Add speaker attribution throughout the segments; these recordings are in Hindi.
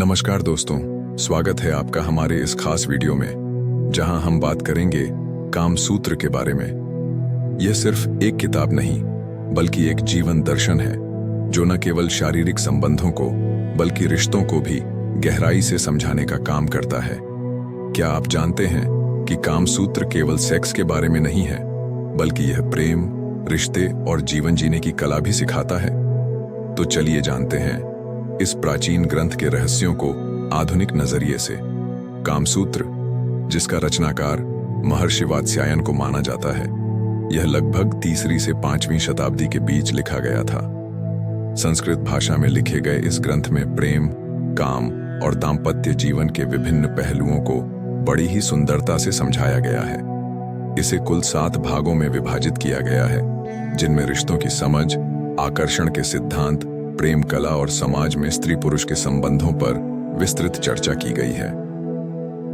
Speaker 1: नमस्कार दोस्तों, स्वागत है आपका हमारे इस खास वीडियो में जहां हम बात करेंगे काम सूत्र के बारे में। यह सिर्फ एक किताब नहीं बल्कि एक जीवन दर्शन है जो न केवल शारीरिक संबंधों को बल्कि रिश्तों को भी गहराई से समझाने का काम करता है। क्या आप जानते हैं कि काम सूत्र केवल सेक्स के बारे में नहीं है बल्कि यह प्रेम, रिश्ते और जीवन जीने की कला भी सिखाता है? तो चलिए जानते हैं इस प्राचीन ग्रंथ के रहस्यों को आधुनिक नजरिए से। कामसूत्र, जिसका रचनाकार महर्षि वात्स्यायन को माना जाता है, यह लगभग 3वीं से 5वीं शताब्दी के बीच लिखा गया था। संस्कृत भाषा में लिखे गए इस ग्रंथ में प्रेम, काम और दाम्पत्य जीवन के विभिन्न पहलुओं को बड़ी ही सुंदरता से समझाया गया है। इसे कुल 7 भागों में विभाजित किया गया है, जिनमें रिश्तों की समझ, आकर्षण के सिद्धांत, प्रेम कला और समाज में स्त्री पुरुष के संबंधों पर विस्तृत चर्चा की गई है।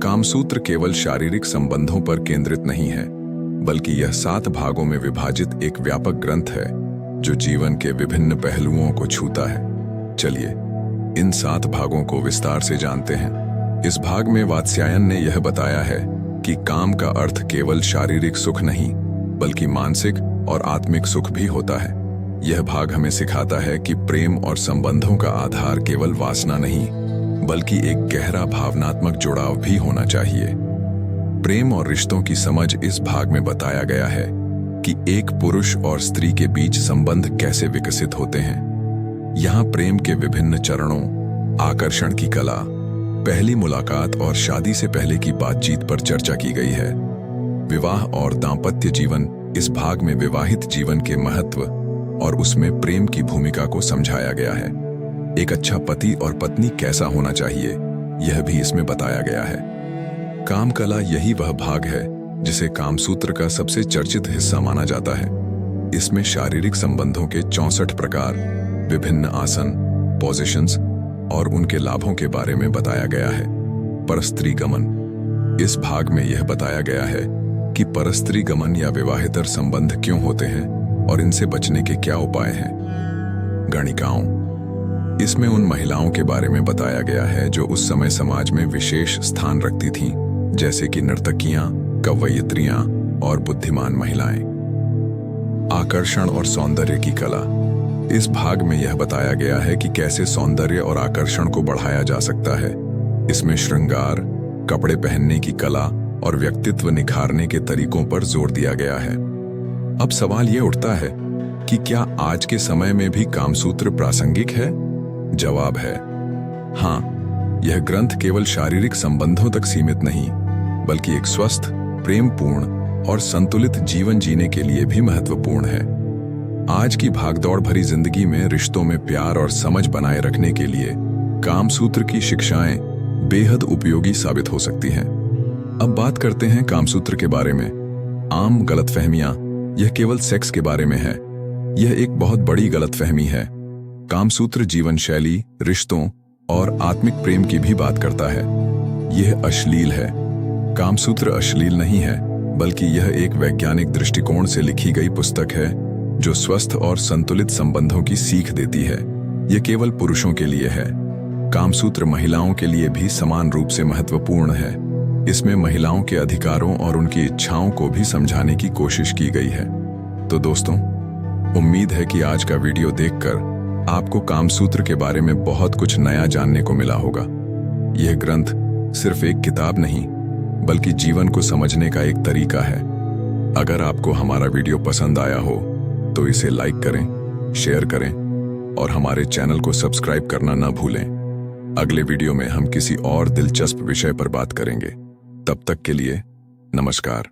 Speaker 1: कामसूत्र केवल शारीरिक संबंधों पर केंद्रित नहीं है बल्कि यह 7 भागों में विभाजित एक व्यापक ग्रंथ है जो जीवन के विभिन्न पहलुओं को छूता है। चलिए इन 7 भागों को विस्तार से जानते हैं। इस भाग में वात्स्यायन ने यह बताया है कि काम का अर्थ केवल शारीरिक सुख नहीं बल्कि मानसिक और आत्मिक सुख भी होता है। यह भाग हमें सिखाता है कि प्रेम और संबंधों का आधार केवल वासना नहीं बल्कि एक गहरा भावनात्मक जुड़ाव भी होना चाहिए। प्रेम और रिश्तों की समझ इस भाग में बताया गया है कि एक पुरुष और स्त्री के बीच संबंध कैसे विकसित होते हैं। यहाँ प्रेम के विभिन्न चरणों, आकर्षण की कला, पहली मुलाकात और शादी से पहले की बातचीत पर चर्चा की गई है। विवाह और दाम्पत्य जीवन, इस भाग में विवाहित जीवन के महत्व और उसमें प्रेम की भूमिका को समझाया गया है। एक अच्छा पति और पत्नी कैसा होना चाहिए, यह भी इसमें बताया गया है। काम कला, यही वह भाग है जिसे कामसूत्र का सबसे चर्चित हिस्सा माना जाता है। इसमें शारीरिक संबंधों के 64 प्रकार, विभिन्न आसन, पोजीशंस और उनके लाभों के बारे में बताया गया है। परस्त्री गमन, इस भाग में यह बताया गया है कि परस्त्री गमन या विवाहेतर संबंध क्यों होते हैं और इनसे बचने के क्या उपाय हैं। गणिकाओं, इसमें उन महिलाओं के बारे में बताया गया है जो उस समय समाज में विशेष स्थान रखती थीं, जैसे कि नर्तकियां, कवयित्रियां और बुद्धिमान महिलाएं। आकर्षण और सौंदर्य की कला, इस भाग में यह बताया गया है कि कैसे सौंदर्य और आकर्षण को बढ़ाया जा सकता है। इसमें श्रृंगार, कपड़े पहनने की कला और व्यक्तित्व निखारने के तरीकों पर जोर दिया गया है। अब सवाल यह उठता है कि क्या आज के समय में भी कामसूत्र प्रासंगिक है? जवाब है हाँ। यह ग्रंथ केवल शारीरिक संबंधों तक सीमित नहीं बल्कि एक स्वस्थ, प्रेमपूर्ण और संतुलित जीवन जीने के लिए भी महत्वपूर्ण है। आज की भागदौड़ भरी जिंदगी में रिश्तों में प्यार और समझ बनाए रखने के लिए कामसूत्र की शिक्षाएं बेहद उपयोगी साबित हो सकती हैं। अब बात करते हैं कामसूत्र के बारे में। आम गलतफहमियां, यह केवल सेक्स के बारे में है। यह एक बहुत बड़ी गलतफहमी है। कामसूत्र जीवन शैली, रिश्तों और आत्मिक प्रेम की भी बात करता है। यह अश्लील है। कामसूत्र अश्लील नहीं है बल्कि यह एक वैज्ञानिक दृष्टिकोण से लिखी गई पुस्तक है जो स्वस्थ और संतुलित संबंधों की सीख देती है। यह केवल पुरुषों के लिए है। कामसूत्र महिलाओं के लिए भी समान रूप से महत्वपूर्ण है। इसमें महिलाओं के अधिकारों और उनकी इच्छाओं को भी समझाने की कोशिश की गई है। तो दोस्तों, उम्मीद है कि आज का वीडियो देखकर आपको कामसूत्र के बारे में बहुत कुछ नया जानने को मिला होगा। यह ग्रंथ सिर्फ एक किताब नहीं बल्कि जीवन को समझने का एक तरीका है। अगर आपको हमारा वीडियो पसंद आया हो तो इसे लाइक करें, शेयर करें और हमारे चैनल को सब्सक्राइब करना न भूलें। अगले वीडियो में हम किसी और दिलचस्प विषय पर बात करेंगे। तब तक के लिए नमस्कार।